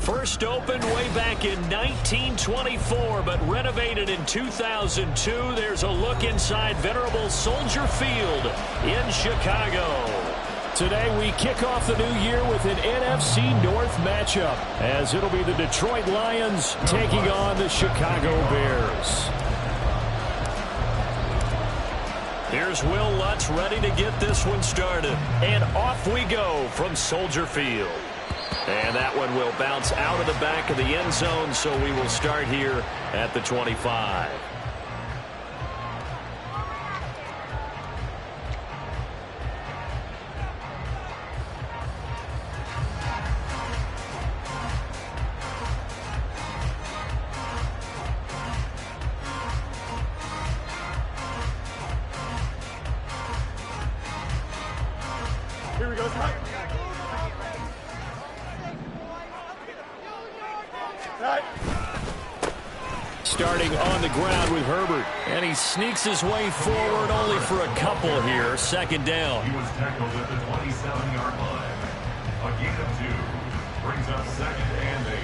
First opened way back in 1924, but renovated in 2002. There's a look inside venerable Soldier Field in Chicago. Today we kick off the new year with an NFC North matchup, as it'll be the Detroit Lions taking on the Chicago Bears. Here's Will Lutz ready to get this one started. And off we go from Soldier Field. And that one will bounce out of the back of the end zone, so we will start here at the 25. Here we go. Starting on the ground with Herbert. And he sneaks his way forward only for a couple here. Second down. He was tackled at the 27-yard line. A gain of 2 brings up second and 8.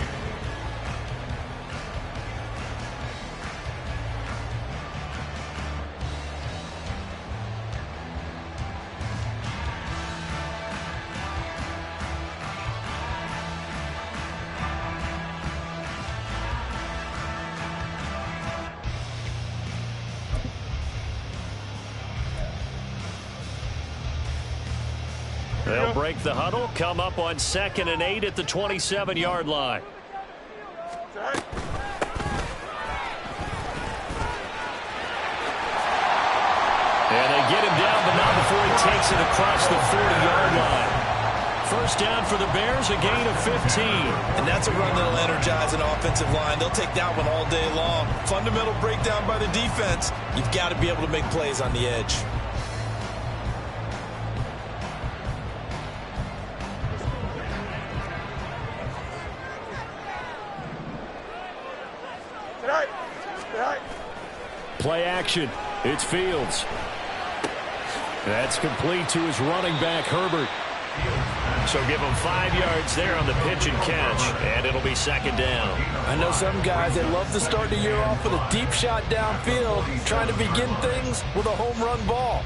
They'll break the huddle, come up on 2nd and 8 at the 27-yard line. And they get him down, but not before he takes it across the 40-yard line. First down for the Bears, a gain of 15. And that's a run that'll energize an offensive line. They'll take that one all day long. Fundamental breakdown by the defense. You've got to be able to make plays on the edge. Play action. It's Fields. That's complete to his running back, Herbert. So give him 5 yards there on the pitch and catch, and it'll be second down. I know some guys that love to start the year off with a deep shot downfield, trying to begin things with a home run ball.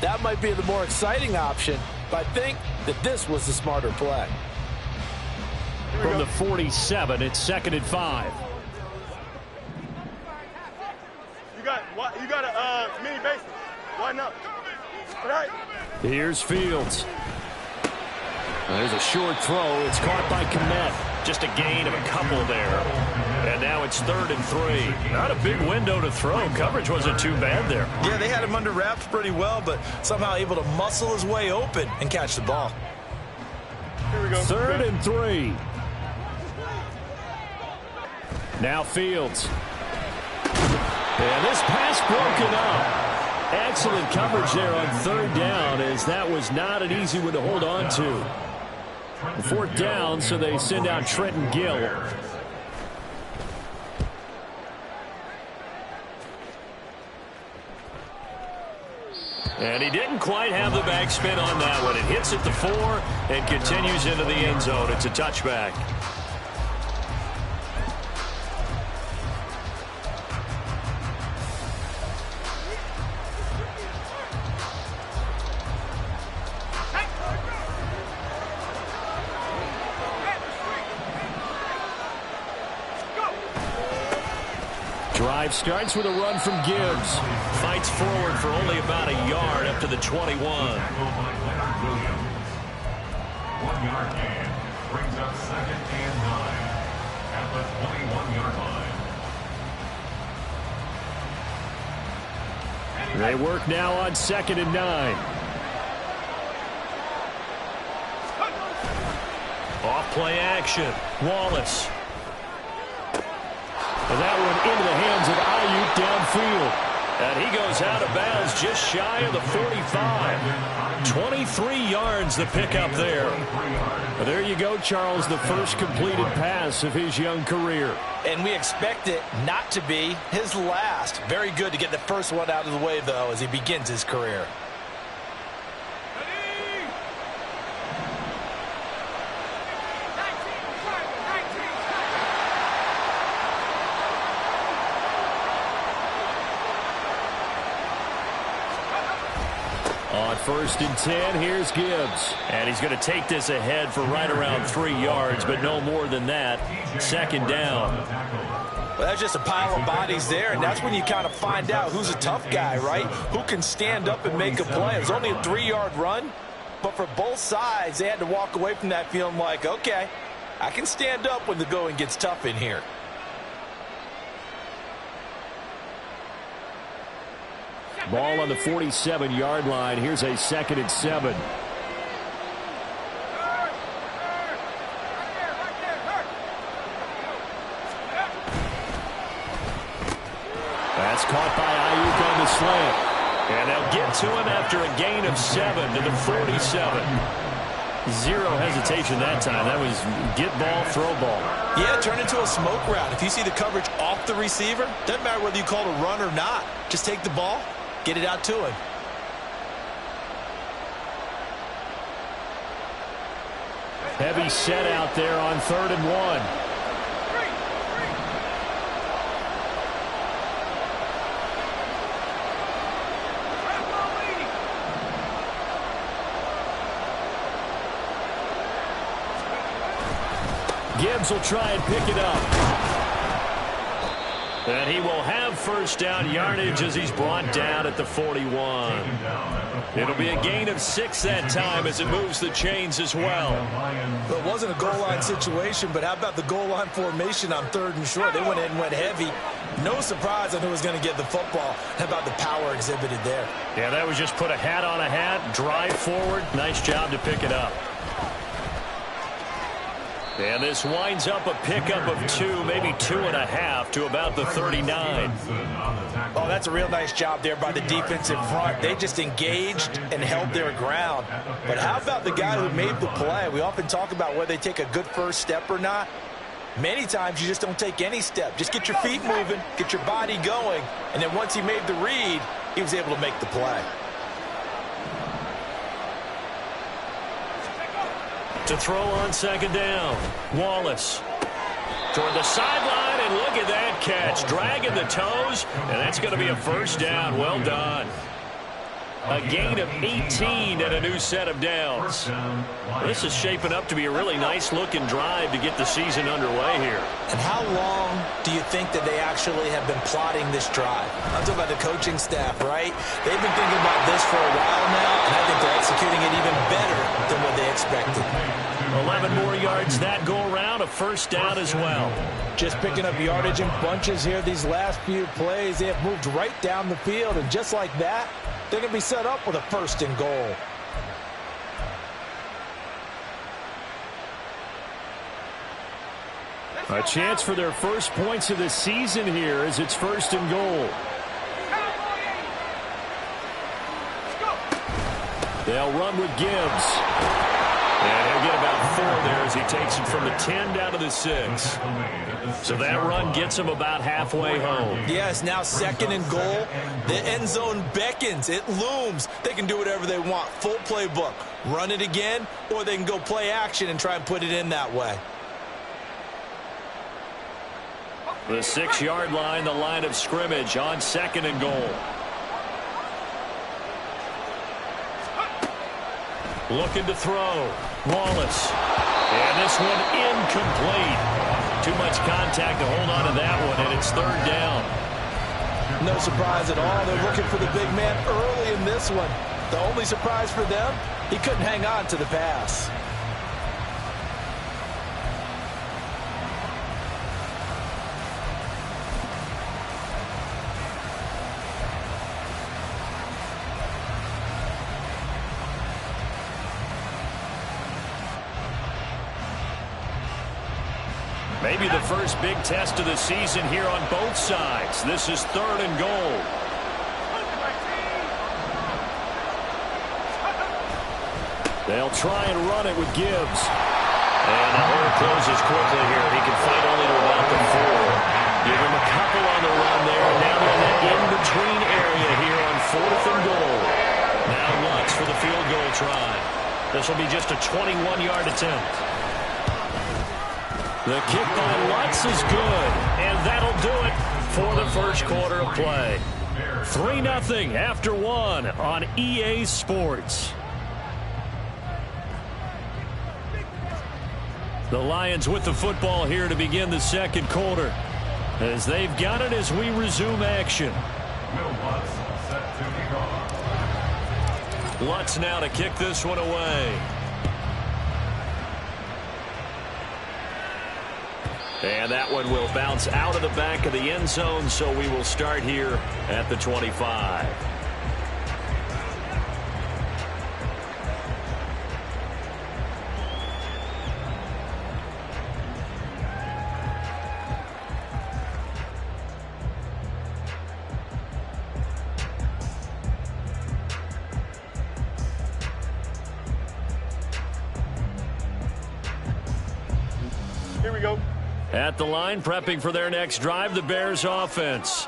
That might be the more exciting option, but I think that this was the smarter play. From the 47, it's 2nd and 5. You got a mini base. Why not? All right. Here's Fields. There's a short throw. It's caught by Kmet. Just a gain of a couple there. And now it's 3rd and 3. Not a big window to throw. Coverage wasn't too bad there. Yeah, they had him under wraps pretty well, but somehow able to muscle his way open and catch the ball. Here we go. 3rd and 3. Now Fields. And this pass broken up. Excellent coverage there on 3rd down, as that was not an easy one to hold on to. 4th down, so they send out Trenton Gill. And he didn't quite have the backspin on that one. It hits at the 4 and continues into the end zone. It's a touchback. Drive starts with a run from Gibbs. Fights forward for only about a yard up to the 21. 1-yard gain brings up 2nd and 9 at the 21-yard line. They work now on 2nd and 9. Off play action. Wallace. And that one into the hands of Ayuk downfield. And he goes out of bounds just shy of the 45. 23 yards the pickup there. Well, there you go, Charles, the first completed pass of his young career. And we expect it not to be his last. Very good to get the first one out of the way, though, as he begins his career. 1st and 10. Here's Gibbs. And he's going to take this ahead for right around 3 yards, but no more than that. 2nd down. Well, that's just a pile of bodies there, and that's when you kind of find out who's a tough guy, right? Who can stand up and make a play. It was only a 3-yard run, but for both sides, they had to walk away from that feeling like, okay, I can stand up when the going gets tough in here. Ball on the 47-yard line. Here's a 2nd and 7. That's caught by Ayuk on the slant. And they'll get to him after a gain of 7 to the 47. Zero hesitation that time. That was get ball, throw ball. Yeah, turn into a smoke route. If you see the coverage off the receiver, doesn't matter whether you call it a run or not. Just take the ball, get it out to him. Heavy set out there on 3rd and 1. Gibbs will try and pick it up. And he will have 1st down yardage as he's brought down at the 41. It'll be a gain of 6 that time as it moves the chains as well. Well, it wasn't a goal line situation, but how about the goal line formation on 3rd and short? They went in and went heavy. No surprise on who was going to get the football. How about the power exhibited there? Yeah, that was just put a hat on a hat, drive forward. Nice job to pick it up. And this winds up a pickup of 2, maybe 2.5 to about the 39. Oh, that's a real nice job there by the defensive front. They just engaged and held their ground. But how about the guy who made the play? We often talk about whether they take a good first step or not. Many times you just don't take any step. Just get your feet moving, get your body going, and then once he made the read, he was able to make the play. To throw on 2nd down. Wallace toward the sideline, and look at that catch. Dragging the toes, and that's going to be a 1st down. Well done. A gain of 18 and a new set of downs. This is shaping up to be a really nice-looking drive to get the season underway here. And how long do you think that they actually have been plotting this drive? I'm talking about the coaching staff, right? They've been thinking about this for a while now, and I think they're executing it even better than what they expected. 11 more yards that go around, a 1st down as well. Just picking up yardage in bunches here these last few plays. They have moved right down the field, and just like that, they're going to be set up with a 1st and goal. A chance for their first points of the season here as it's 1st and goal. They'll run with Gibbs. And he'll get about 4 there as he takes it from the 10 down to the 6. So that run gets him about halfway home. Yes, now 2nd and goal. The end zone beckons. It looms. They can do whatever they want. Full playbook. Run it again, or they can go play action and try and put it in that way. The 6-yard line, the line of scrimmage on 2nd and goal. Looking to throw. Wallace. And this one incomplete. Too much contact to hold on to that one, and it's 3rd down. No surprise at all. They're looking for the big man early in this one. The only surprise for them, he couldn't hang on to the pass. Maybe the first big test of the season here on both sides. This is 3rd and goal. They'll try and run it with Gibbs. And the hole closes quickly here. He can fight only to about the 4. Give him a couple on the run there. Now in that in-between area here on 4th and goal. Now Lutz for the field goal try. This will be just a 21-yard attempt. The kick by Lutz is good, and that'll do it for the first quarter of play. 3-0 after one on EA Sports. The Lions with the football here to begin the second quarter, as they've got it as we resume action. Lutz now to kick this one away. And that one will bounce out of the back of the end zone, so we will start here at the 25. Here we go. At the line, prepping for their next drive, the Bears offense.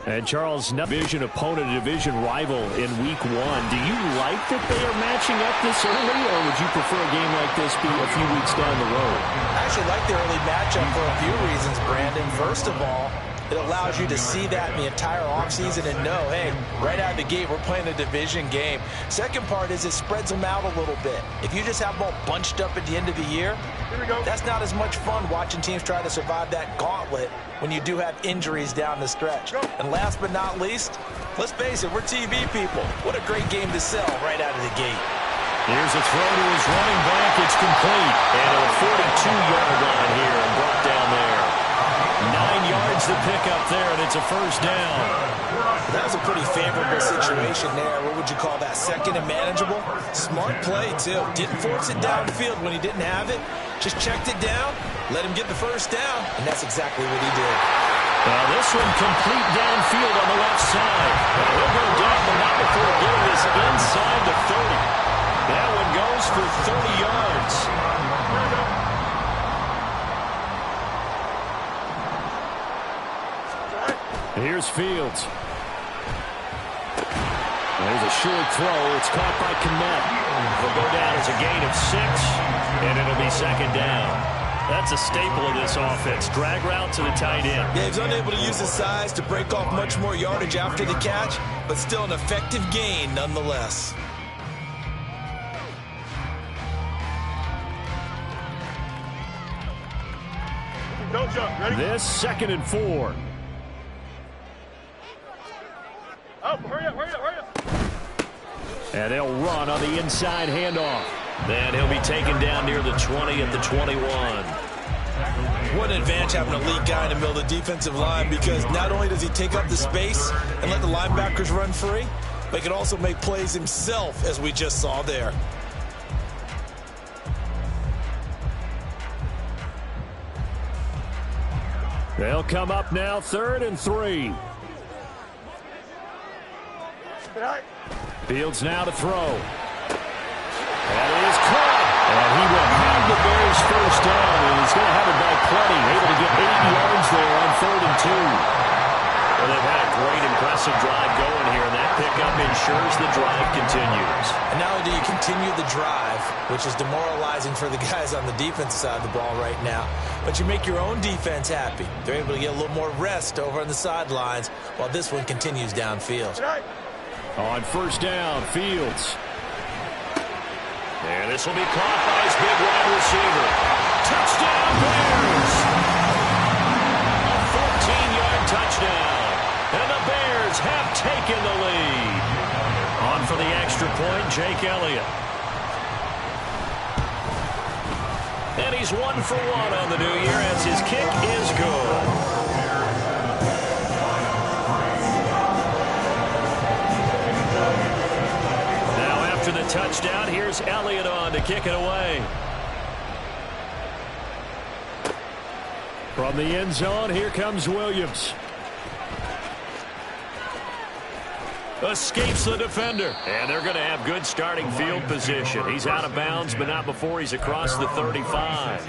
And Charles, division opponent, division rival in week one. Do you like that they are matching up this early, or would you prefer a game like this be a few weeks down the road? I actually like the early matchup for a few reasons, Brandon. First of all, it allows you to see that in the entire offseason and know, hey, right out of the gate, we're playing a division game. Second part is it spreads them out a little bit. If you just have them all bunched up at the end of the year, that's not as much fun watching teams try to survive that gauntlet when you do have injuries down the stretch. And last but not least, let's face it, we're TV people. What a great game to sell right out of the gate. Here's a throw to his running back. It's complete. And a 42-yard line here and brought down there. 9 yards to pick up there, and it's a first down. That was a pretty favorable situation there. What would you call that? Second and manageable? Smart play, too. Didn't force it downfield when he didn't have it. Just checked it down, let him get the first down, and that's exactly what he did. Now this one complete downfield on the left side. And he'll go down, but not before getting this inside the 30. That one goes for 30 yards. Here's Fields. There's a short throw. It's caught by Kmet. It'll go down as a gain of 6, and it'll be second down. That's a staple of this offense. Drag route to the tight end. Yeah, he's unable to use his size to break off much more yardage after the catch, but still an effective gain nonetheless. Don't jump. Ready? This 2nd and 4. Oh, hurry up, hurry up, hurry up. And they'll run on the inside handoff. Then he'll be taken down near the 20 at the 21. What an advantage having a lead guy in the middle of the defensive line, because not only does he take up the space and let the linebackers run free, but he can also make plays himself, as we just saw there. They'll come up now, 3rd and 3. Fields now to throw. That is caught. And he will have the Bears first down, and he's going to have it by plenty. Able to get 8 yards there on 3rd and 2. Well, they've had a great, impressive drive going here, and that pickup ensures the drive continues. And not only do you continue the drive, which is demoralizing for the guys on the defensive side of the ball right now, but you make your own defense happy. They're able to get a little more rest over on the sidelines while this one continues downfield. On first down, Fields. And this will be caught by his big wide receiver. Touchdown, Bears! A 14-yard touchdown. And the Bears have taken the lead. On for the extra point, Jake Elliott. And he's 1 for 1 on the new year as his kick is good. The touchdown. Here's Elliott on to kick it away. From the end zone, here comes Williams. Escapes the defender. And they're going to have good starting field position. He's out of bounds, but not before he's across the 35.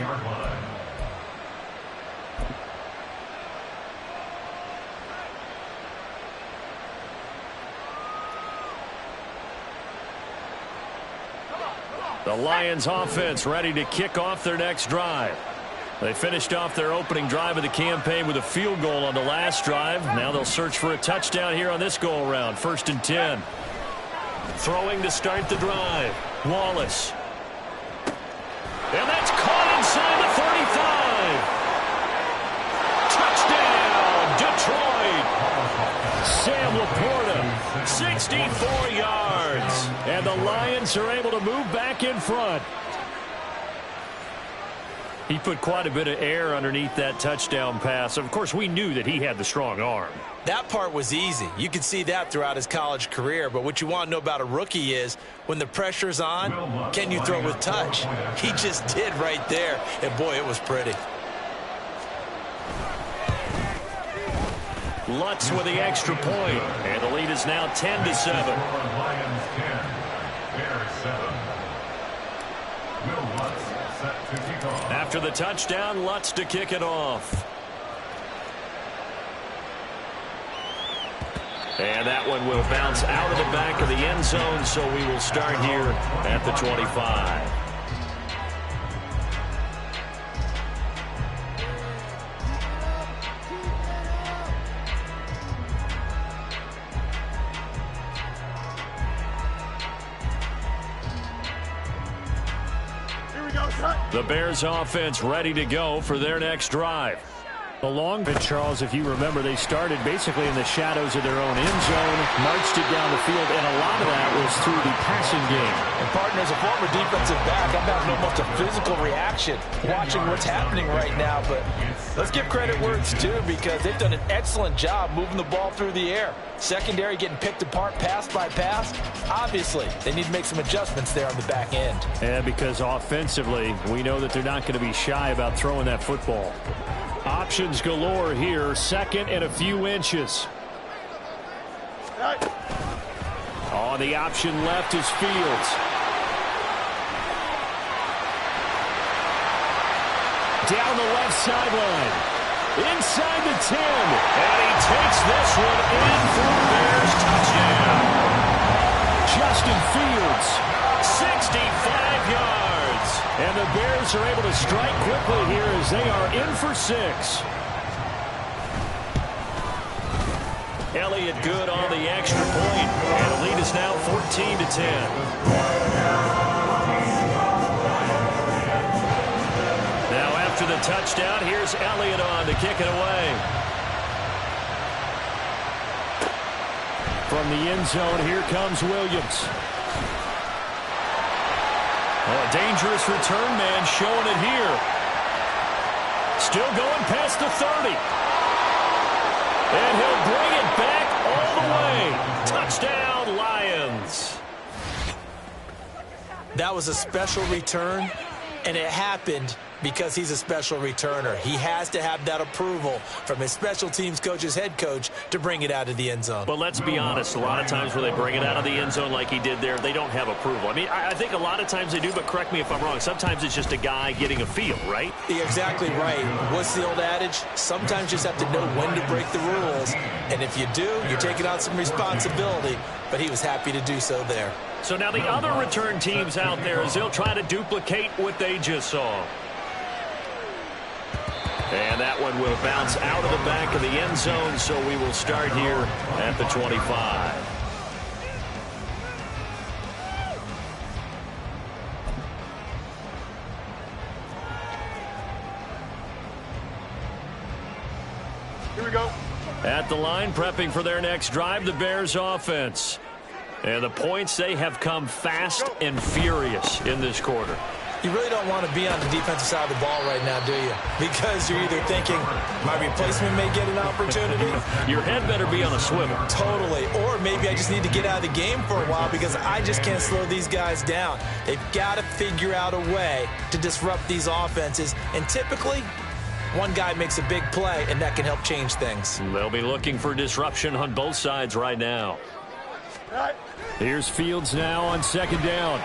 The Lions offense ready to kick off their next drive. They finished off their opening drive of the campaign with a field goal on the last drive. Now they'll search for a touchdown here on this go-around. 1st and 10. Throwing to start the drive. Wallace. And that's caught inside the 35. Touchdown, Detroit. Sam Laporta, 64 yards. And the Lions are able to move back in front. He put quite a bit of air underneath that touchdown pass. Of course, we knew that he had the strong arm. That part was easy. You could see that throughout his college career. But what you want to know about a rookie is when the pressure's on, can you throw with touch? He just did right there. And, boy, it was pretty. Lutz with the extra point. And the lead is now 10-7. Lions 10, Bears 7. Will Lutz set to kick off. After the touchdown, Lutz to kick it off. And that one will bounce out of the back of the end zone, so we will start here at the 25. The Bears offense ready to go for their next drive. The long bit, Charles, if you remember, they started basically in the shadows of their own end zone, marched it down the field, and a lot of that was through the passing game. And, partner, as a former defensive back, I'm having almost a physical reaction watching what's happening right now. But let's give credit where it's due because they've done an excellent job moving the ball through the air. Secondary getting picked apart pass by pass. Obviously, they need to make some adjustments there on the back end. And because offensively, we know that they're not going to be shy about throwing that football. Options galore here. 2nd and a few inches. On the option left is Fields. Down the left sideline. Inside the 10. And he takes this one in for a Bears touchdown. Justin Fields, 65 yards. And the Bears are able to strike quickly here as they are in for 6. Elliott good on the extra point. And the lead is now 14-10. Now after the touchdown, here's Elliott on to kick it away. From the end zone, here comes Williams. Oh, a dangerous return man showing it here. Still going past the 30. And he'll bring it back all the way. Touchdown, Lions. That was a special return, and it happened because he's a special returner. He has to have that approval from his special teams coach's head coach to bring it out of the end zone. But let's be honest, a lot of times where they bring it out of the end zone like he did there, they don't have approval. I mean, I think a lot of times they do, but correct me if I'm wrong. Sometimes it's just a guy getting a feel, right? You're exactly right. What's the old adage? Sometimes you just have to know when to break the rules. And if you do, you're taking on some responsibility. But he was happy to do so there. So now the other return teams out there as they'll try to duplicate what they just saw. And that one will bounce out of the back of the end zone, so we will start here at the 25. Here we go. At the line, prepping for their next drive, the Bears offense. And the points, they have come fast and furious in this quarter. You really don't want to be on the defensive side of the ball right now, do you? Because you're either thinking, my replacement may get an opportunity. Your head better be on a swivel. Totally. Or maybe I just need to get out of the game for a while because I just can't slow these guys down. They've got to figure out a way to disrupt these offenses. And typically, one guy makes a big play, and that can help change things. They'll be looking for disruption on both sides right now. Here's Fields now on 2nd down.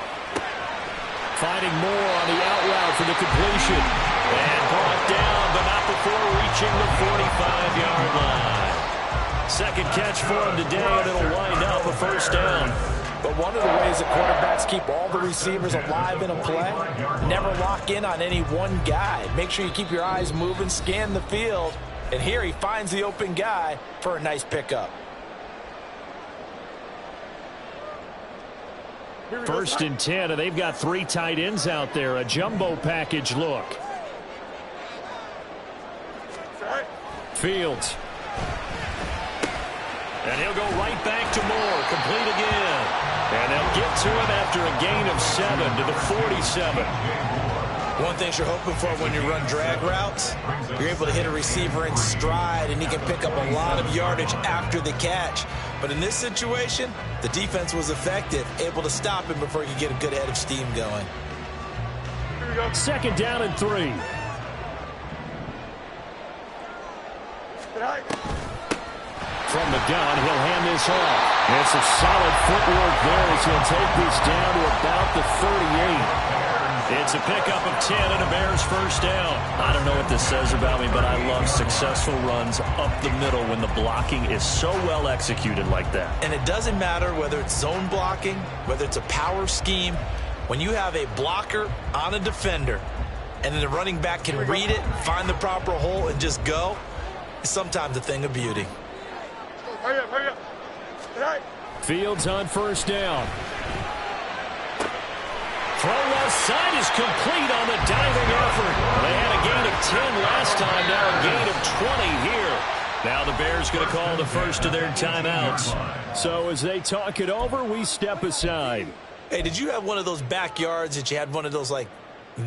Finding more on the out route for the completion. And brought down, but not before reaching the 45-yard line. Second catch for him today, and it'll wind up a 1st down. But one of the ways that quarterbacks keep all the receivers alive in a play, never lock in on any one guy. Make sure you keep your eyes moving, scan the field, and here he finds the open guy for a nice pickup. First and 10, and they've got 3 tight ends out there. A jumbo package look. Fields. And he'll go right back to Moore. Complete again. And they'll get to him after a gain of 7 to the 47. One thing you're hoping for when you run drag routes, you're able to hit a receiver in stride, and he can pick up a lot of yardage after the catch. But in this situation, the defense was effective, able to stop him before he could get a good head of steam going. Here we go. Second down and 3. From the gun, he'll hand this off. It's some solid footwork there as he'll take this down to about the 38. It's a pickup of 10 and a Bears first down. I don't know what this says about me, but I love successful runs up the middle when the blocking is so well executed like that. And it doesn't matter whether it's zone blocking, whether it's a power scheme. When you have a blocker on a defender and then the running back can read it, find the proper hole, and just go, it's sometimes a thing of beauty. Hurry up, hurry up. Right. Fields on first down. Throw left side is complete on the diving effort. They had a gain of 10 last time, now a gain of 20 here. Now the Bears going to call the first of their timeouts. So as they talk it over, we step aside. Hey, did you have one of those backyards that you had one of those, like,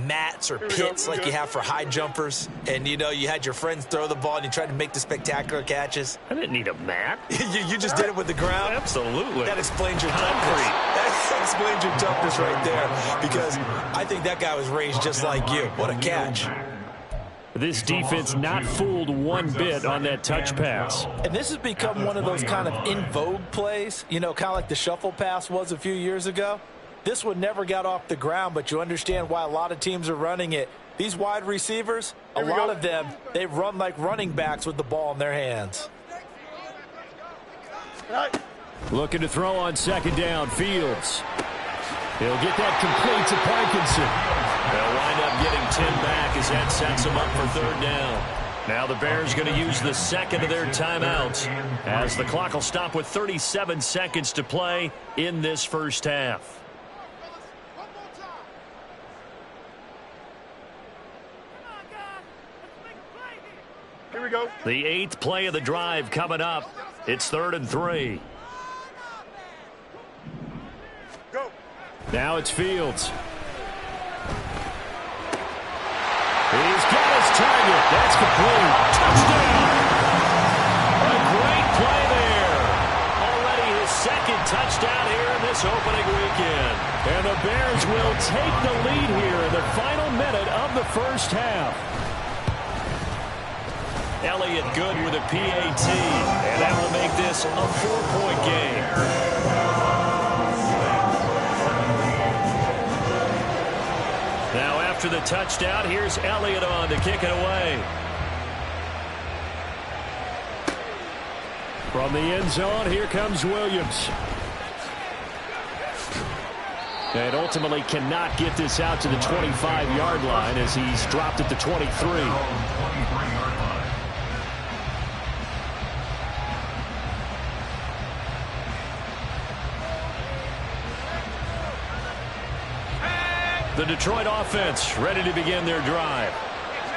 mats or pits like you have for high jumpers, and you know you had your friends throw the ball and you tried to make the spectacular catches? I didn't need a mat. you just did it with the ground? Absolutely. That explains your toughness. That explains your toughness right there, because I think that guy was raised just like you. What a catch. This defense not fooled one bit on that touch pass. And this has become one of those kind of in vogue plays, you know, kind of like the shuffle pass was a few years ago. This one never got off the ground, but you understand why a lot of teams are running it. These wide receivers, a lot of them, they run like running backs with the ball in their hands. Looking to throw on second down, Fields. He'll get that complete to Parkinson. They'll wind up getting 10 back as that sets them up for third down. Now the Bears going to use the second of their timeouts as the clock will stop with 37 seconds to play in this first half. Here we go. The 8th play of the drive coming up. It's 3rd and 3. Go. Now it's Fields. He's got his target. That's complete. Touchdown. A great play there. Already his second touchdown here in this opening weekend. And the Bears will take the lead here in the final minute of the first half. Elliott good with a PAT, and that will make this a 4-point game. Now after the touchdown, here's Elliott on to kick it away. From the end zone, here comes Williams. And ultimately cannot get this out to the 25-yard line as he's dropped at the 23. The Detroit offense ready to begin their drive.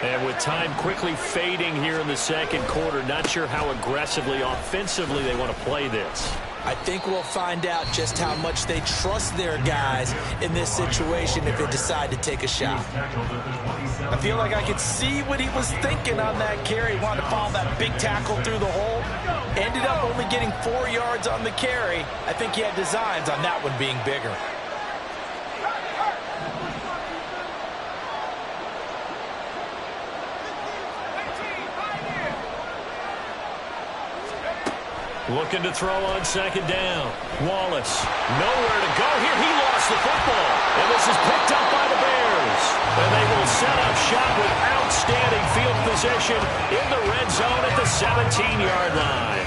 And with time quickly fading here in the second quarter, not sure how aggressively, offensively they want to play this. I think we'll find out just how much they trust their guys in this situation if they decide to take a shot. I feel like I could see what he was thinking on that carry. He wanted to follow that big tackle through the hole. Ended up only getting 4 yards on the carry. I think he had designs on that one being bigger. Looking to throw on second down. Wallace, nowhere to go here. He lost the football. And this is picked up by the Bears. And they will set up shop with outstanding field position in the red zone at the 17-yard line.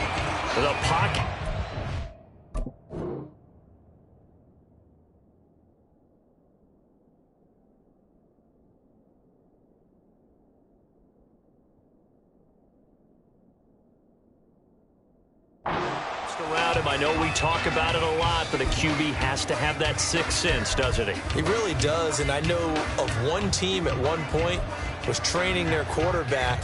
The pocket. around him. I know we talk about it a lot, but a QB has to have that sixth sense, doesn't he? He really does, and I know of one team at one point was training their quarterback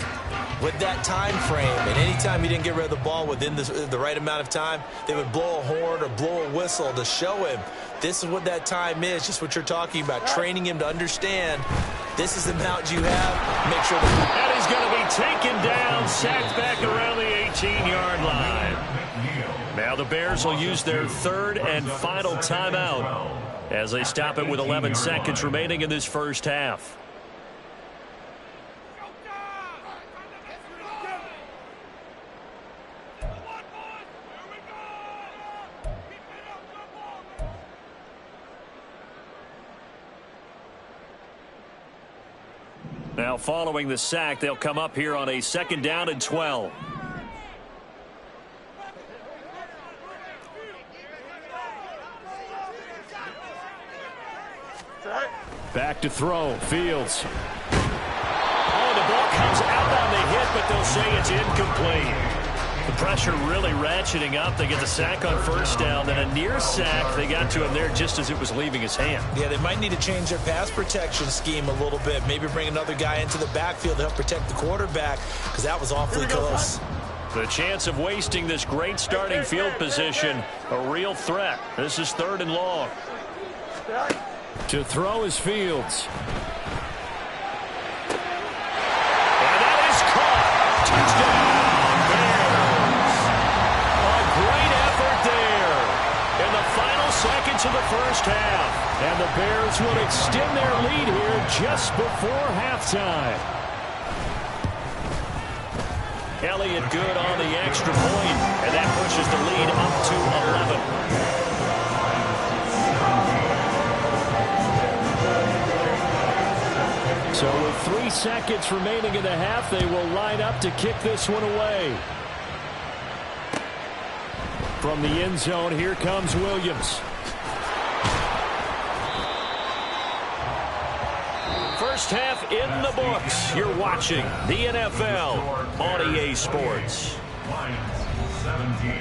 with that time frame, and anytime he didn't get rid of the ball within the right amount of time, they would blow a horn or blow a whistle to show him this is what that time is, just what you're talking about, training him to understand this is the amount you have. Make sure that... And he's going to be taken down, sacked back around the 18-yard line. Now the Bears will use their third and final timeout as they stop it with 11 seconds remaining in this first half. Now following the sack, they'll come up here on a 2nd down and 12. Back to throw, Fields. Oh, the ball comes out on the hit, but they'll say it's incomplete. The pressure really ratcheting up. They get the sack on first down, then a near sack. They got to him there just as it was leaving his hand. Yeah, they might need to change their pass protection scheme a little bit. Maybe bring another guy into the backfield to help protect the quarterback, because that was awfully close. The chance of wasting this great starting field position, a real threat. This is 3rd and long. To throw is Fields. And that is caught. Touchdown, Bears. A great effort there in the final seconds of the first half. And the Bears will extend their lead here just before halftime. Elliott good on the extra point, and that pushes the lead up to 11. So with 3 seconds remaining in the half, they will line up to kick this one away. From the end zone, here comes Williams. First half in the books. You're watching the NFL on EA Sports. Lions 17.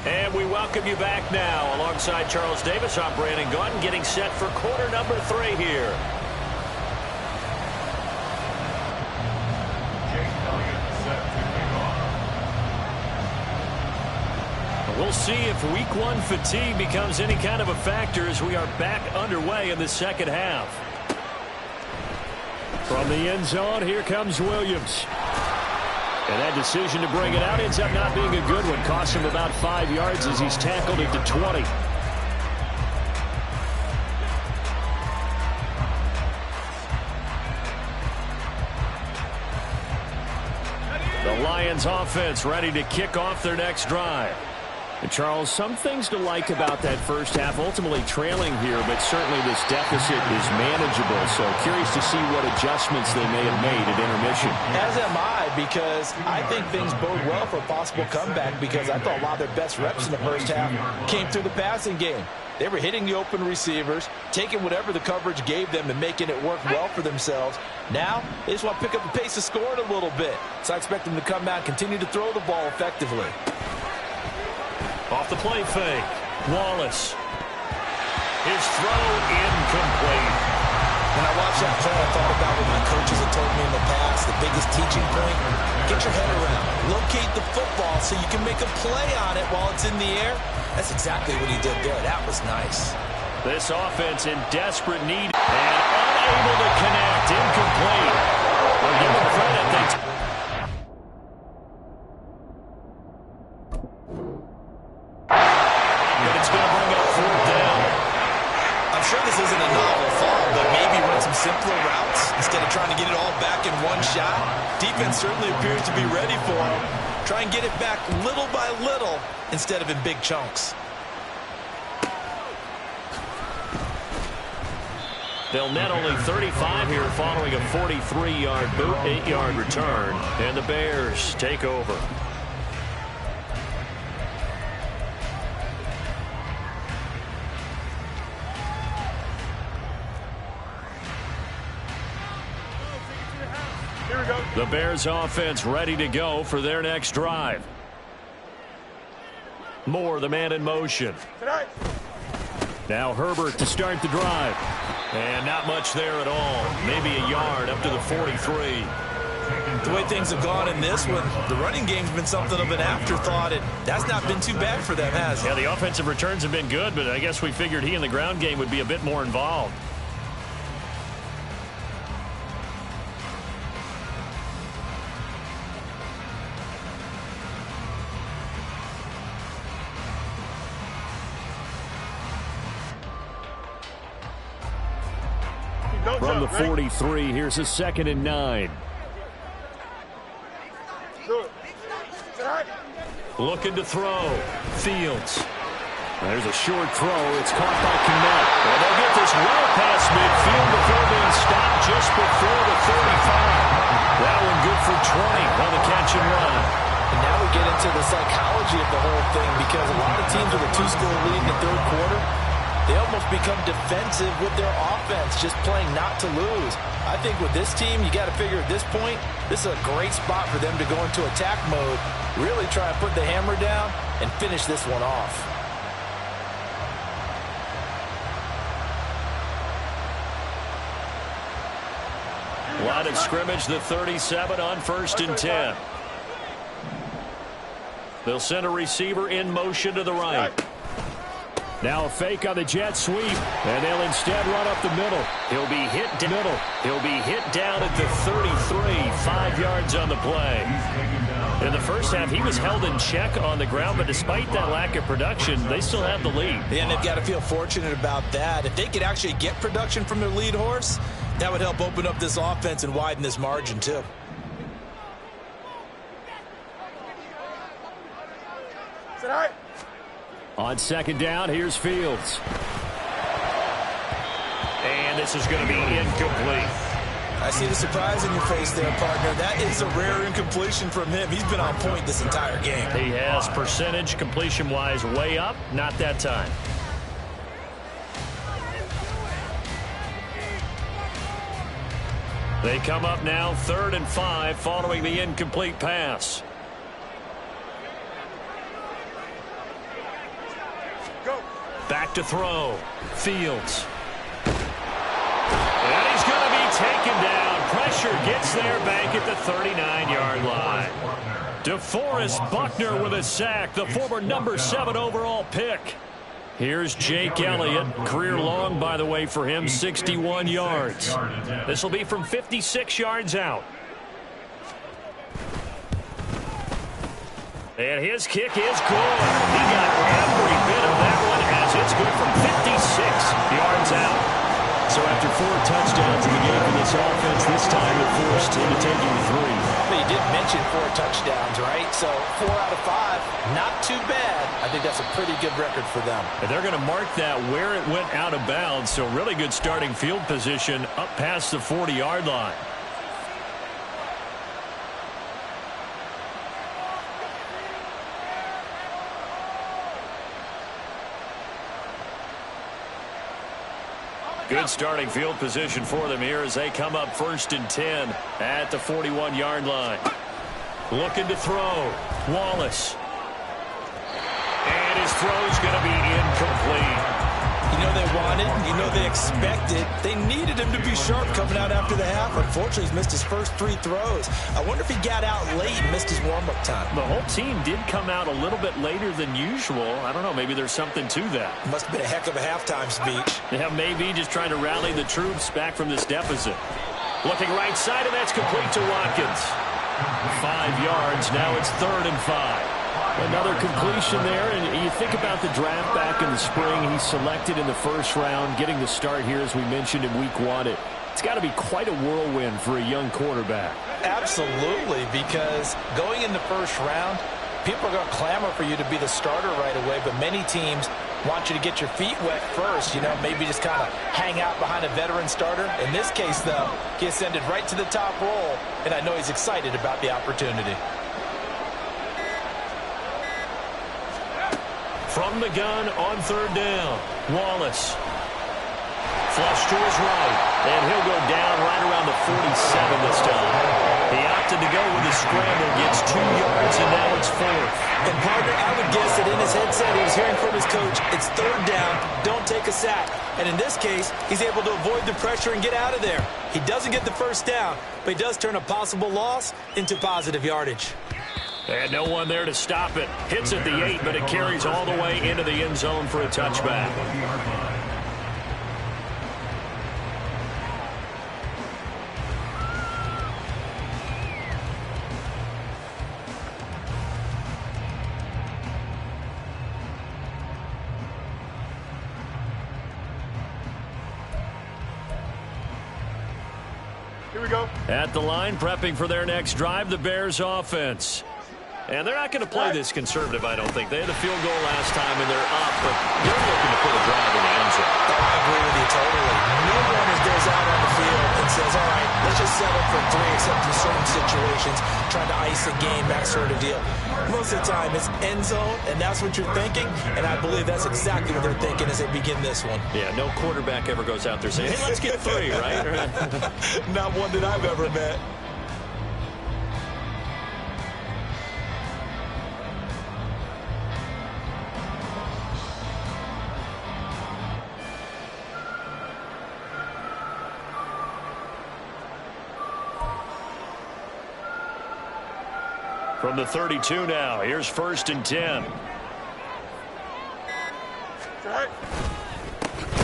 And we welcome you back now. Alongside Charles Davis, I'm Brandon Gaudin, getting set for quarter number 3 here. We'll see if week 1 fatigue becomes any kind of a factor as we are back underway in the second half. From the end zone, here comes Williams. And that decision to bring it out ends up not being a good one. Cost him about 5 yards as he's tackled it to 20. The Lions offense ready to kick off their next drive. And Charles, some things to like about that first half. Ultimately trailing here, but certainly this deficit is manageable. So curious to see what adjustments they may have made at intermission. As am I, because I think things bode well for a possible comeback, because I thought a lot of their best reps in the first half came through the passing game. They were hitting the open receivers, taking whatever the coverage gave them and making it work well for themselves. Now, they just want to pick up the pace of scoring a little bit. So I expect them to come out and continue to throw the ball effectively. Off the play fake, Wallace. His throw incomplete. When I watched that play, I thought about what my coaches had told me in the past. The biggest teaching point, get your head around. Locate the football so you can make a play on it while it's in the air. That's exactly what he did there. That was nice. This offense in desperate need and unable to connect. Incomplete. We'll give them credit. It's going to bring up 4th down. I'm sure this isn't a novel thought, but maybe run some simpler routes instead of trying to get it all back in one shot. Defense certainly appears to be ready for him. Try and get it back little by little instead of in big chunks. They'll net only 35 here following a 43-yard boot, 8-yard return. And the Bears take over. Here we go. The Bears offense ready to go for their next drive. Moore, the man in motion. Tonight. Now Herbert to start the drive. And not much there at all. Maybe a yard up to the 43. The way things have gone in this one, the running game's been something of an afterthought, and that's not been too bad for them, has it? Yeah, the offensive returns have been good, but I guess we figured he in the ground game would be a bit more involved. From the 43, here's a 2nd and 9. Looking to throw. Fields. There's a short throw. It's caught by Kmet. And they'll get this well past midfield before being stopped just before the 35. That one good for 20 on the catch and run. And now we get into the psychology of the whole thing, because a lot of teams with a 2-score lead in the third quarter, they almost become defensive with their offense, just playing not to lose. I think with this team, you got to figure at this point, this is a great spot for them to go into attack mode, really try and put the hammer down and finish this one off. Line of scrimmage, the 37 on 1st and 10. They'll send a receiver in motion to the right. Now a fake on the jet sweep, and they'll instead run up the middle. He'll be hit down at the 33, 5 yards on the play. In the first half, he was held in check on the ground, but despite that lack of production, they still have the lead. And they've got to feel fortunate about that. If they could actually get production from their lead horse, that would help open up this offense and widen this margin too. Tonight. On 2nd down, here's Fields. And this is going to be incomplete. I see the surprise in your face there, partner. That is a rare incompletion from him. He's been on point this entire game. He has percentage completion-wise way up. Not that time. They come up now 3rd and 5 following the incomplete pass. Back to throw. Fields. And he's going to be taken down. Pressure gets there back at the 39-yard line. DeForest Buckner with a sack, the former number 7 overall pick. Here's Jake Elliott. Career long, by the way, for him, 61 yards. This will be from 56 yards out. And his kick is good. He got every bit of that one as it's good from 56 yards out. So after 4 touchdowns in the game for this offense, this time they're forced into taking 3. But you did mention 4 touchdowns, right? So 4 out of 5, not too bad. I think that's a pretty good record for them. And they're going to mark that where it went out of bounds. So really good starting field position up past the 40-yard line. Good starting field position for them here as they come up 1st and 10 at the 41-yard line. Looking to throw. Wallace. And his throw's going to be incomplete. You know they wanted, you know they expected. They needed him to be sharp coming out after the half. Unfortunately, he's missed his first 3 throws. I wonder if he got out late and missed his warm-up time. The whole team did come out a little bit later than usual. I don't know, maybe there's something to that. Must have been a heck of a halftime speech. Yeah, maybe just trying to rally the troops back from this deficit. Looking right side, and that's complete to Watkins. 5 yards, now it's 3rd and 5. Another completion there, and you think about the draft back in the spring. He's selected in the 1st round, getting the start here, as we mentioned, in week 1. It's got to be quite a whirlwind for a young quarterback. Absolutely, because going in the 1st round, people are going to clamor for you to be the starter right away, but many teams want you to get your feet wet first, you know, maybe just kind of hang out behind a veteran starter. In this case, though, he ascended right to the top roll, and I know he's excited about the opportunity. From the gun on 3rd down, Wallace. Flush to his right, and he'll go down right around the 47 this time. yards, and now it's 4th. And partner, I would guess that in his headset he was hearing from his coach, it's 3rd down, don't take a sack. And in this case, he's able to avoid the pressure and get out of there. He doesn't get the 1st down, but he does turn a possible loss into positive yardage. And no one there to stop it. Hits at the 8, but it carries all the way into the end zone for a touchback. Here we go. At the line, prepping for their next drive, the Bears offense. And they're not going to play this conservative, I don't think. They had a field goal last time, and they're up, but they're looking to put a drive in the end zone. I agree with you totally. No one goes out on the field and says, all right, let's just settle for 3, except in certain situations, trying to ice a game, that sort of deal. Most of the time, it's end zone, and that's what you're thinking, and I believe that's exactly what they're thinking as they begin this one. Yeah, no quarterback ever goes out there saying, hey, let's get 3, right? Not one that I've ever met. From the 32 now, here's 1st and 10.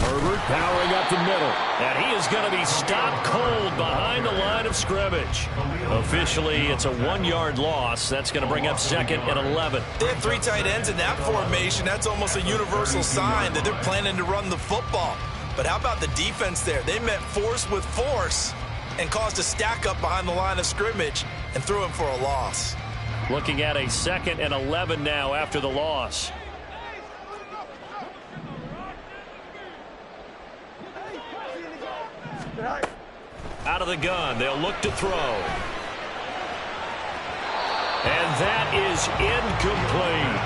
Herbert powering up the middle. And he is going to be stopped cold behind the line of scrimmage. Officially, it's a 1-yard loss. That's going to bring up 2nd and 11. They have 3 tight ends in that formation. That's almost a universal sign that they're planning to run the football. But how about the defense there? They met force with force and caused a stack up behind the line of scrimmage and threw him for a loss. Looking at a 2nd and 11 now after the loss. Out of the gun, they'll look to throw. And that is incomplete.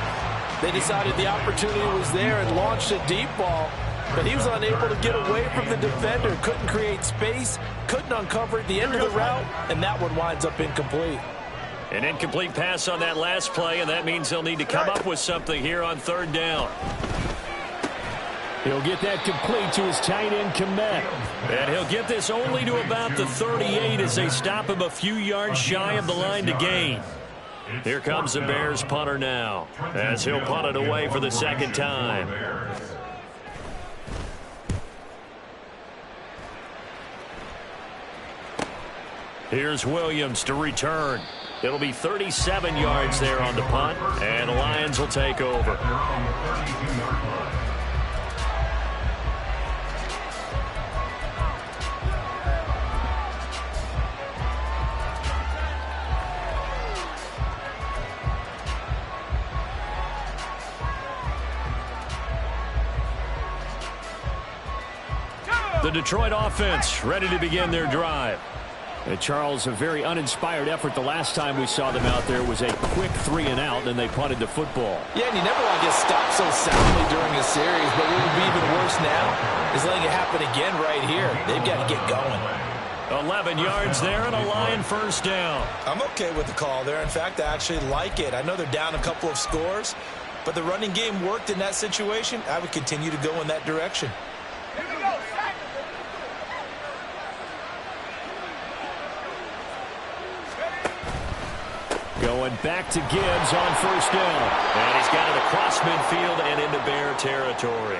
They decided the opportunity was there and launched a deep ball, but he was unable to get away from the defender, couldn't create space, couldn't uncover at the end of the route, and that one winds up incomplete. An incomplete pass on that last play, and that means they'll need to come up with something here on 3rd down. He'll get that complete to his tight end, Komet. And he'll get this only to about the 38 as they stop him a few yards shy of the line to gain. Here comes the Bears punter now, as he'll punt it away for the 2nd time. Here's Williams to return. It'll be 37 yards there on the punt, and the Lions will take over. The Detroit offense ready to begin their drive. And Charles, a very uninspired effort the last time we saw them out there was a quick 3-and-out, and they punted the football. Yeah, and you never want to get stopped so soundly during a series, but what would be even worse now is letting it happen again right here. They've got to get going. 11 yards there and a Lion 1st down. I'm okay with the call there. In fact, I actually like it. I know they're down a couple of scores, but the running game worked in that situation. I would continue to go in that direction. Going back to Gibbs on 1st down. And he's got it across midfield and into Bear territory.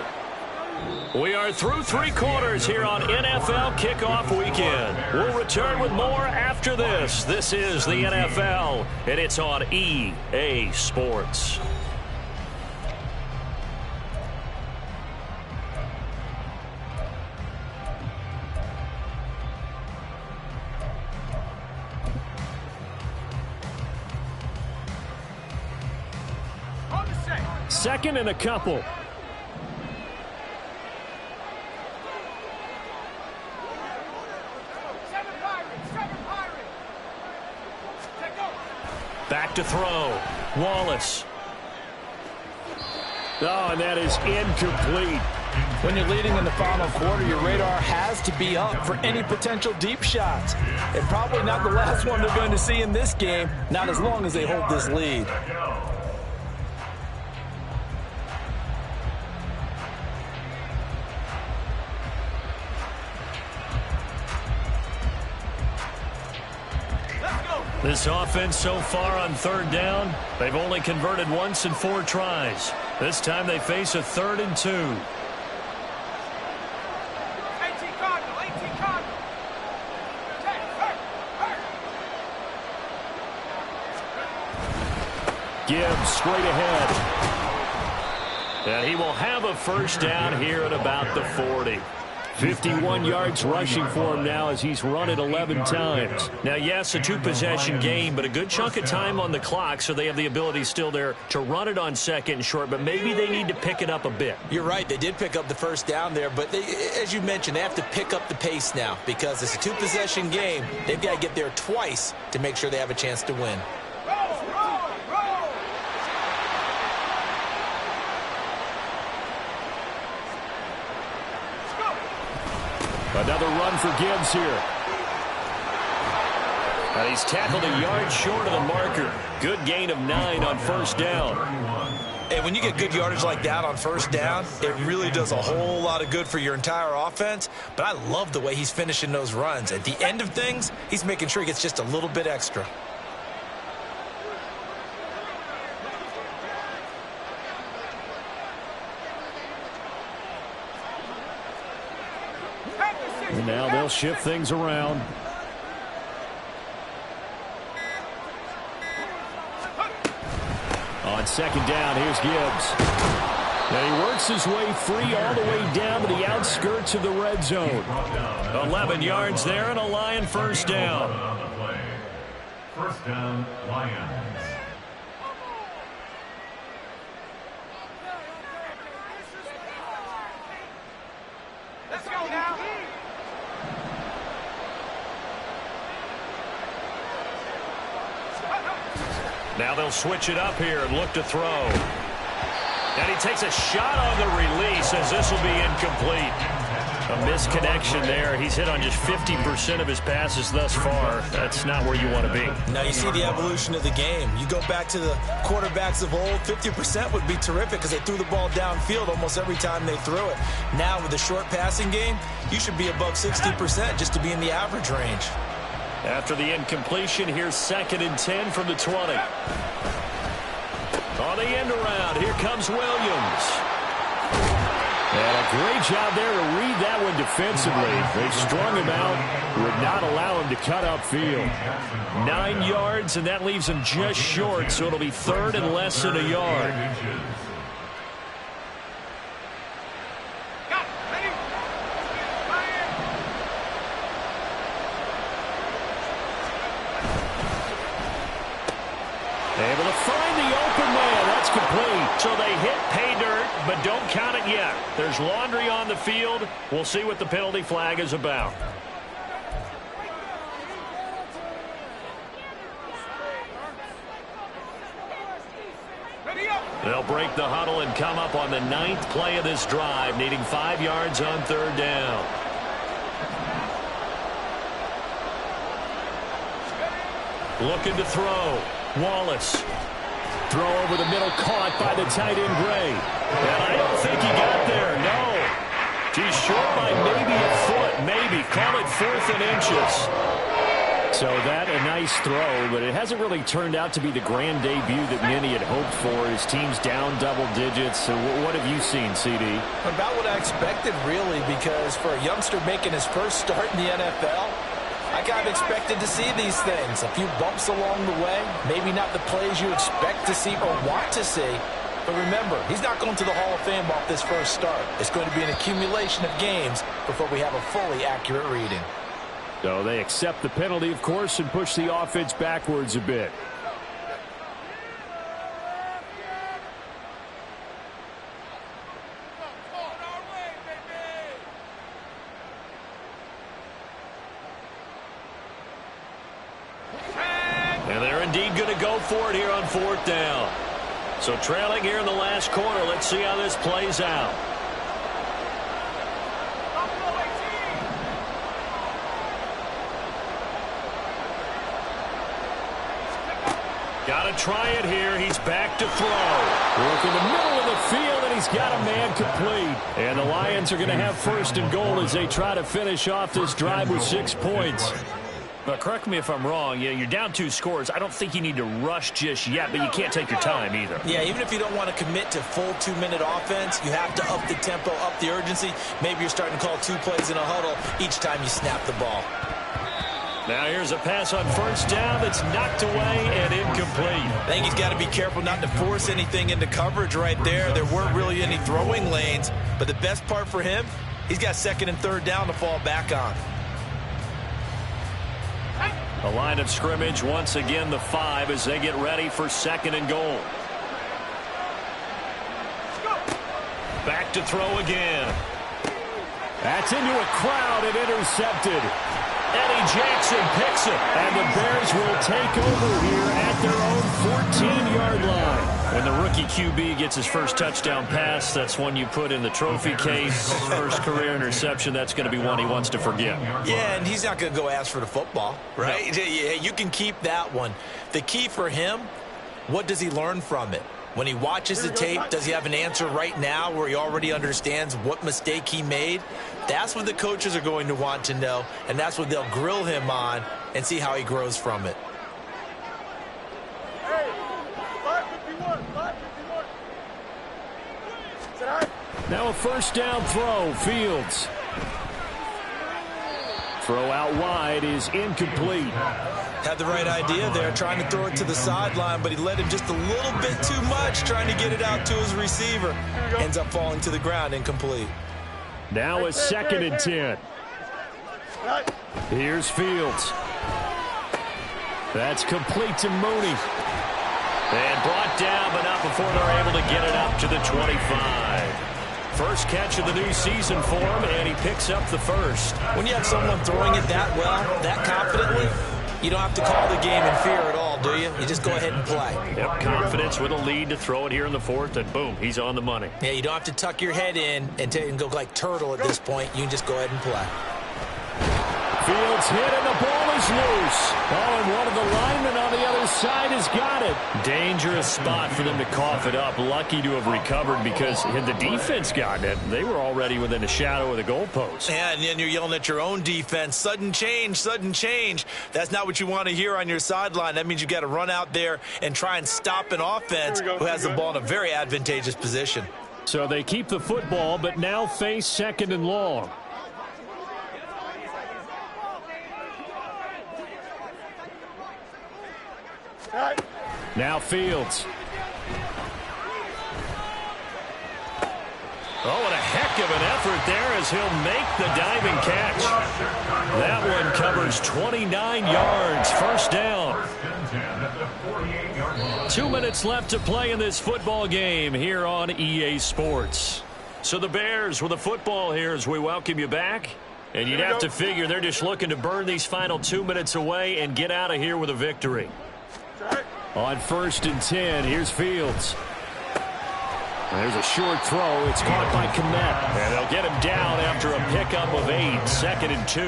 We are through 3 quarters here on NFL Kickoff Weekend. We'll return with more after this. This is the NFL, and it's on EA Sports. Second and a couple. Back to throw. Wallace. Oh, and that is incomplete. When you're leading in the final quarter, your radar has to be up for any potential deep shots. And probably not the last one they're going to see in this game, not as long as they hold this lead. This offense so far on third down, they've only converted once in 4 tries. This time they face a 3rd and 2. Gibbs straight ahead. And he will have a first down here at about the 40. 51 yards rushing for him now as he's run it 11 times. Now, yes, a 2-possession game, but a good chunk of time on the clock, so they have the ability still there to run it on 2nd and short, but maybe they need to pick it up a bit. You're right. They did pick up the first down there, but as you mentioned, they have to pick up the pace now because it's a 2-possession game. They've got to get there twice to make sure they have a chance to win. Another run for Gibbs here. And he's tackled a yard short of the marker. Good gain of 9 on first down. And when you get good yardage like that on first down, it really does a whole lot of good for your entire offense. But I love the way he's finishing those runs. At the end of things, he's making sure he gets just a little bit extra. And now they'll shift things around. On 2nd down, here's Gibbs. And he works his way free all the way down to the outskirts of the red zone. 11 yards there and a Lion first down. First down, Lions. Let's go now. Now they'll switch it up here and look to throw. And he takes a shot on the release as this will be incomplete. A misconnection there. He's hit on just 50% of his passes thus far. That's not where you want to be. Now you see the evolution of the game. You go back to the quarterbacks of old, 50% would be terrific because they threw the ball downfield almost every time they threw it. Now with the short passing game, you should be above 60% just to be in the average range. After the incompletion, here's 2nd and 10 from the 20. On the end around, here comes Williams. And a great job there to read that one defensively. They strung him out, would not allow him to cut upfield. 9 yards, and that leaves him just short, so it'll be 3rd and less than a yard. Able to find the open man. That's complete. So they hit pay dirt, but don't count it yet. There's laundry on the field. We'll see what the penalty flag is about. They'll break the huddle and come up on the 9th play of this drive, needing 5 yards on 3rd down. Looking to throw. Wallace. Throw over the middle, caught by the tight end Gray. And I don't think he got there, no. He's short by maybe a foot, maybe. Call it 4th and inches. So that a nice throw, but it hasn't really turned out to be the grand debut that many had hoped for. His team's down double digits. So what have you seen, CD? About what I expected, really, because for a youngster making his first start in the NFL, I kind of expected to see these things. A few bumps along the way, maybe not the plays you expect to see or want to see. But remember, he's not going to the Hall of Fame off this first start. It's going to be an accumulation of games before we have a fully accurate reading. So they accept the penalty, of course, and push the offense backwards a bit. And they're indeed going to go for it here on 4th down. So trailing here in the last quarter, let's see how this plays out. Got to try it here. He's back to throw. Work in the middle of the field, and he's got a man complete. And the Lions are going to have first and goal as they try to finish off this drive with 6 points. But correct me if I'm wrong. Yeah, you're down 2 scores. I don't think you need to rush just yet, but you can't take your time either. Yeah, even if you don't want to commit to full 2-minute offense, you have to up the tempo, up the urgency. Maybe you're starting to call 2 plays in a huddle each time you snap the ball. Now here's a pass on first down that's knocked away and incomplete. I think he's got to be careful not to force anything into coverage right there. There weren't really any throwing lanes, but the best part for him, he's got 2nd and 3rd down to fall back on. The line of scrimmage once again the 5 as they get ready for 2nd and goal. Back to throw again. That's into a crowd and intercepted. Eddie Jackson picks it, and the Bears will take over here at their own 14-yard line. When the rookie QB gets his first touchdown pass, that's one you put in the trophy case. First career interception, that's going to be one he wants to forget. Yeah, and he's not going to go ask for the football, right? No. You can keep that one. The key for him, what does he learn from it? When he watches the tape, does he have an answer right now where he already understands what mistake he made? That's what the coaches are going to want to know, and that's what they'll grill him on and see how he grows from it. Hey, 551, 551. Now a first down throw, Fields. Throw out wide is incomplete. Had the right idea there, trying to throw it to the sideline, but he let him just a little bit too much, trying to get it out to his receiver. Ends up falling to the ground, incomplete. Now a 2nd and 10. Here's Fields. That's complete to Mooney. And brought down, but not before they're able to get it up to the 25. First catch of the new season for him, and he picks up the first. When you have someone throwing it that well, that confidently, you don't have to call the game in fear at all, do you? You just go ahead and play. Yep, confidence with a lead to throw it here in the 4th, and boom, he's on the money. Yeah, you don't have to tuck your head in and go like turtle at this point. You can just go ahead and play. Fields hit, and the ball is loose. Oh, and one of the linemen on the other side has got it. Dangerous spot for them to cough it up. Lucky to have recovered because had the defense gotten it, they were already within a shadow of the goalpost. Yeah, and then you're yelling at your own defense. Sudden change, sudden change. That's not what you want to hear on your sideline. That means you got to run out there and try and stop an offense who has the ball in a very advantageous position. So they keep the football, but now face 2nd and long. Now Fields. Oh, what a heck of an effort there as he'll make the diving catch. That one covers 29 yards. First down. 2 minutes left to play in this football game here on EA Sports. So the Bears with the football here as we welcome you back. And you'd have to figure they're just looking to burn these final 2 minutes away and get out of here with a victory. On 1st and 10, here's Fields. There's a short throw. It's caught by Kmet. And they'll get him down after a pickup of 8. 2nd and 2.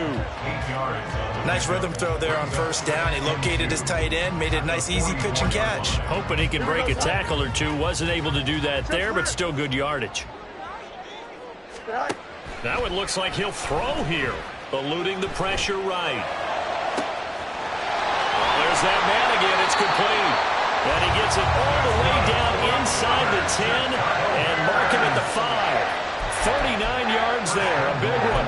Nice rhythm throw there on 1st down. He located his tight end, made it a nice easy pitch and catch. Hoping he can break a tackle or two. Wasn't able to do that there, but still good yardage. Now it looks like he'll throw here. Eluding the pressure right. There's that man again. It's complete. And he gets it all the way down inside the 10 and mark him at the 5. 39 yards there. A big one.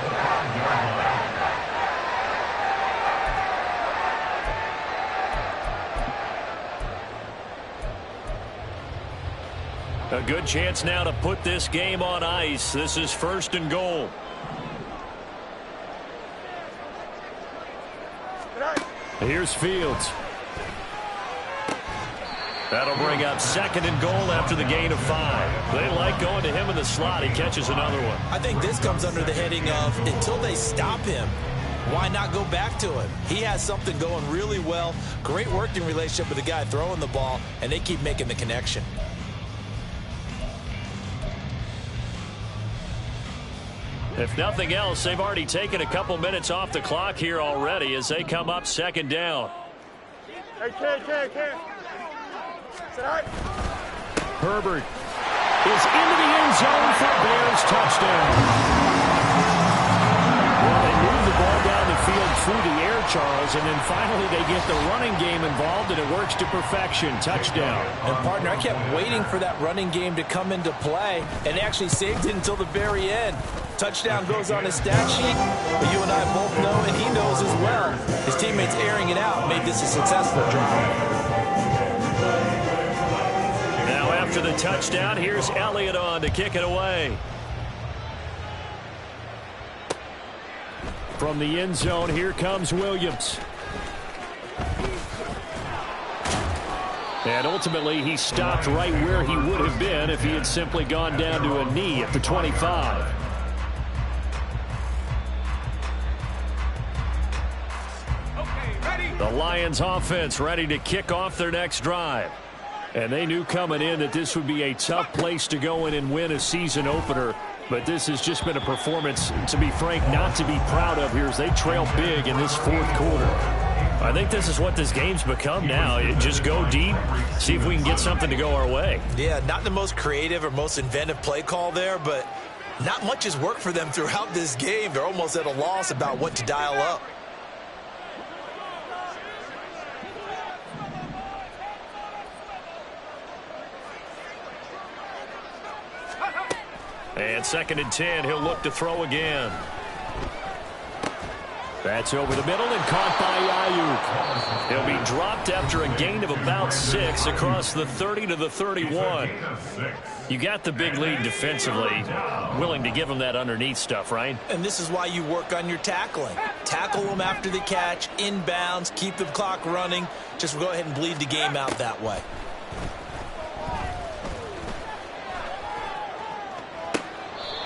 A good chance now to put this game on ice. This is 1st and goal. Here's Fields. That'll bring up 2nd and goal after the gain of 5. They like going to him in the slot. He catches another one. I think this comes under the heading of until they stop him, why not go back to him? He has something going really well. Great working relationship with the guy throwing the ball, and they keep making the connection. If nothing else, they've already taken a couple minutes off the clock here already as they come up 2nd down. Hey, Ken. Herbert is into the end zone for Bears touchdown. Well, they move the ball down the field through the air, Charles, and then finally they get the running game involved, and it works to perfection. Touchdown. And, partner, I kept waiting for that running game to come into play, and actually saved it until the very end. Touchdown goes on his stat sheet, but you and I both know, and he knows as well, his teammates airing it out made this a successful drive. Now after the touchdown, here's Elliott on to kick it away. From the end zone, here comes Williams. And ultimately, he stopped right where he would have been if he had simply gone down to a knee at the 25. The Lions offense ready to kick off their next drive. And they knew coming in that this would be a tough place to go in and win a season opener. But this has just been a performance, to be frank, not to be proud of here as they trail big in this fourth quarter. I think this is what this game's become now. Just go deep, see if we can get something to go our way. Yeah, not the most creative or most inventive play call there, but not much has worked for them throughout this game. They're almost at a loss about what to dial up. And 2nd and 10, he'll look to throw again. That's over the middle and caught by Ayuk. He'll be dropped after a gain of about 6 across the 30 to the 31. You got the big lead defensively. Willing to give him that underneath stuff, right? And this is why you work on your tackling. Tackle them after the catch, inbounds, keep the clock running. Just go ahead and bleed the game out that way.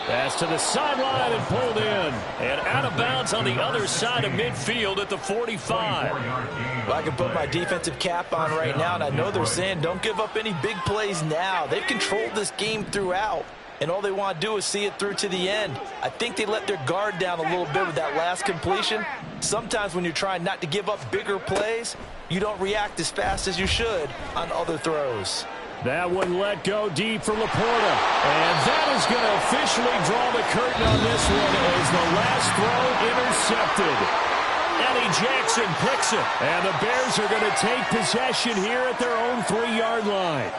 Pass to the sideline and pulled in. And out of bounds on the other side of midfield at the 45. Well, I can put my defensive cap on right now, and I know they're saying don't give up any big plays now. They've controlled this game throughout, and all they want to do is see it through to the end. I think they let their guard down a little bit with that last completion. Sometimes when you're trying not to give up bigger plays, you don't react as fast as you should on other throws. That one let go deep for Laporta. And that is going to officially draw the curtain on this one as the last throw intercepted. Eddie Jackson picks it. And the Bears are going to take possession here at their own 3-yard line.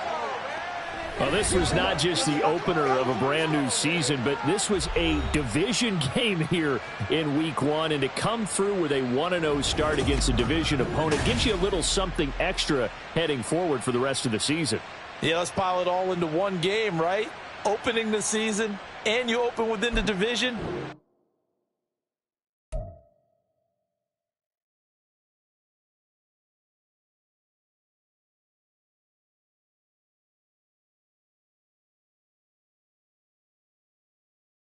Well, this was not just the opener of a brand new season, but this was a division game here in week 1. And to come through with a 1-0 start against a division opponent gives you a little something extra heading forward for the rest of the season. Yeah, let's pile it all into one game, right? Opening the season, and you open within the division.